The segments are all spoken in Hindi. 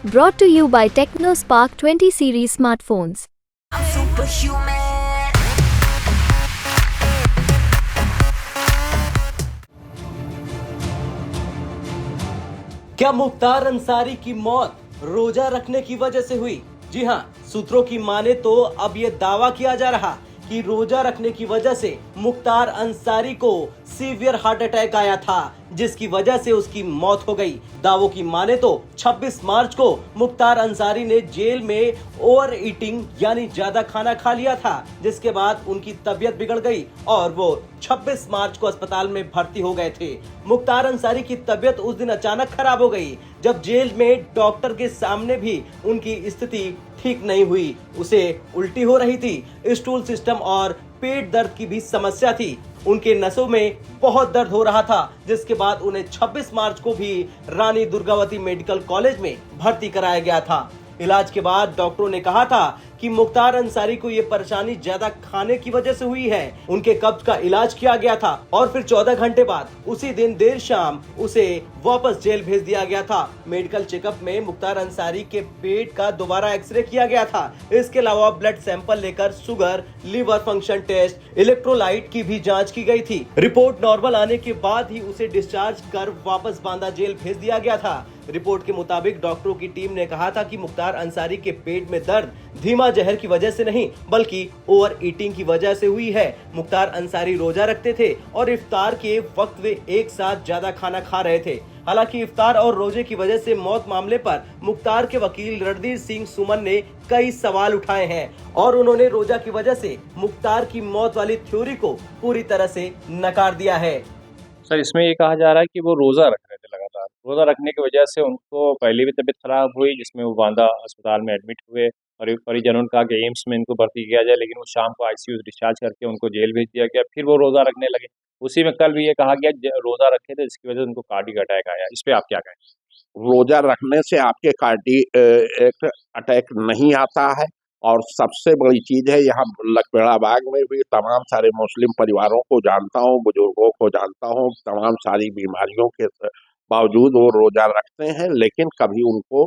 Brought to you by TechnoSpark 20 series smartphones. I'm superhuman. क्या मुख्तार अंसारी की मौत रोजा रखने की वजह से हुई? जी हां, सूत्रों की माने तो अब यह दावा किया जा रहा कि रोजा रखने की वजह से मुख्तार अंसारी को सीवियर हार्ट अटैक आया था, जिसकी वजह से उसकी मौत हो गई। दावों की माने तो 26 मार्च को मुख्तार अंसारी ने जेल में ओवर ईटिंग यानी ज्यादा खाना खा लिया था, जिसके बाद उनकी तबीयत बिगड़ गई और वो 26 मार्च को अस्पताल में भर्ती हो गए थे। मुख्तार अंसारी की तबीयत उस दिन अचानक खराब हो गई जब जेल में डॉक्टर के सामने भी उनकी स्थिति ठीक नहीं हुई। उसे उल्टी हो रही थी, स्टूल सिस्टम और पेट दर्द की भी समस्या थी। उनके नसों में बहुत दर्द हो रहा था, जिसके बाद उन्हें 26 मार्च को भी रानी दुर्गावती मेडिकल कॉलेज में भर्ती कराया गया था। इलाज के बाद डॉक्टरों ने कहा था कि मुख्तार अंसारी को ये परेशानी ज्यादा खाने की वजह से हुई है। उनके कब्ज का इलाज किया गया था और फिर 14 घंटे बाद उसी दिन देर शाम उसे वापस जेल भेज दिया गया था। मेडिकल चेकअप में मुख्तार अंसारी के पेट का दोबारा एक्सरे किया गया था। इसके अलावा ब्लड सैंपल लेकर sugar, liver function test, electrolyte की भी जांच की गई थी। रिपोर्ट नॉर्मल आने के बाद ही उसे डिस्चार्ज कर वापस बांदा जेल भेज दिया गया था। रिपोर्ट के मुताबिक डॉक्टरों की टीम ने कहा था कि मुख्तार अंसारी के पेट में दर्द धीमा जहर की वजह से नहीं बल्कि ओवर ईटिंग की वजह से हुई है। मुख्तार अंसारी रोजा रखते थे और इफ्तार के वक्त वे एक साथ ज्यादा खाना खा रहे थे। हालांकि इफ्तार और रोजे की वजह से मौत मामले पर मुख्तार के वकील रणधीर सिंह सुमन ने कई सवाल उठाए हैं और उन्होंने रोजा की वजह से मुख्तार की मौत वाली थ्योरी को पूरी तरह से नकार दिया है। सर, इसमें ये कहा जा रहा है कि वो रोज़ा रख रहे थे लगातार। रोज़ा रखने की वजह से उनको पहले भी तबीयत खराब हुई, जिसमें वो बांदा अस्पताल में एडमिट हुए और परिजनों ने कहा कि एम्स में इनको भर्ती किया जाए, लेकिन वो शाम को आईसीयू से डिस्चार्ज करके उनको जेल भेज दिया गया। फिर वो रोज़ा रखने लगे। उसी में कल भी ये कहा गया रोज़ा रखे थे, जिसकी वजह से उनको कार्डियक अटैक आया। इस पे आप क्या कहें? रोजा रखने से आपके कार्डियक अटैक नहीं आता है। और सबसे बड़ी चीज है, यहाँ लकपेड़ा बाग में भी तमाम सारे मुस्लिम परिवारों को जानता हूँ, बुजुर्गों को जानता हूँ, तमाम सारी बीमारियों के बावजूद वो रोजा रखते हैं, लेकिन कभी उनको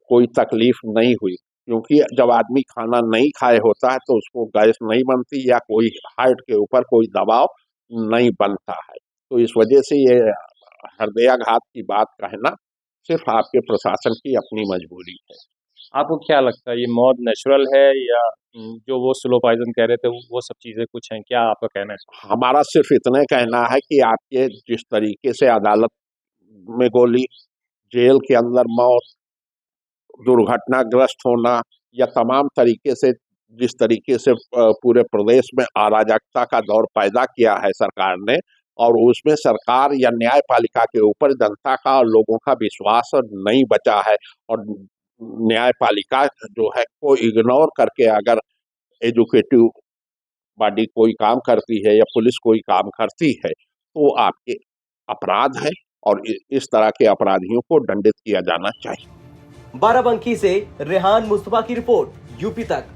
कोई तकलीफ नहीं हुई। क्योंकि जब आदमी खाना नहीं खाए होता है तो उसको गैस नहीं बनती या कोई हार्ट के ऊपर कोई दबाव नहीं बनता है। तो इस वजह से ये हृदयाघात की बात कहना सिर्फ आपके प्रशासन की अपनी मजबूरी है। आपको क्या लगता है, ये मौत नेचुरल है या जो वो स्लो पॉइजन कह रहे थे वो सब चीज़ें कुछ हैं? क्या आपका कहना है? हमारा सिर्फ इतना कहना है कि आपके जिस तरीके से अदालत में गोली, जेल के अंदर मौत, दुर्घटनाग्रस्त होना या तमाम तरीके से जिस तरीके से पूरे प्रदेश में अराजकता का दौर पैदा किया है सरकार ने, और उसमें सरकार या न्यायपालिका के ऊपर जनता का और लोगों का विश्वास नहीं बचा है। और न्यायपालिका जो है को इग्नोर करके अगर एजुकेटिव बॉडी कोई काम करती है या पुलिस कोई काम करती है तो आपके अपराध है और इस तरह के अपराधियों को दंडित किया जाना चाहिए। बाराबंकी से रेहान मुस्तफा की रिपोर्ट, यूपी तक।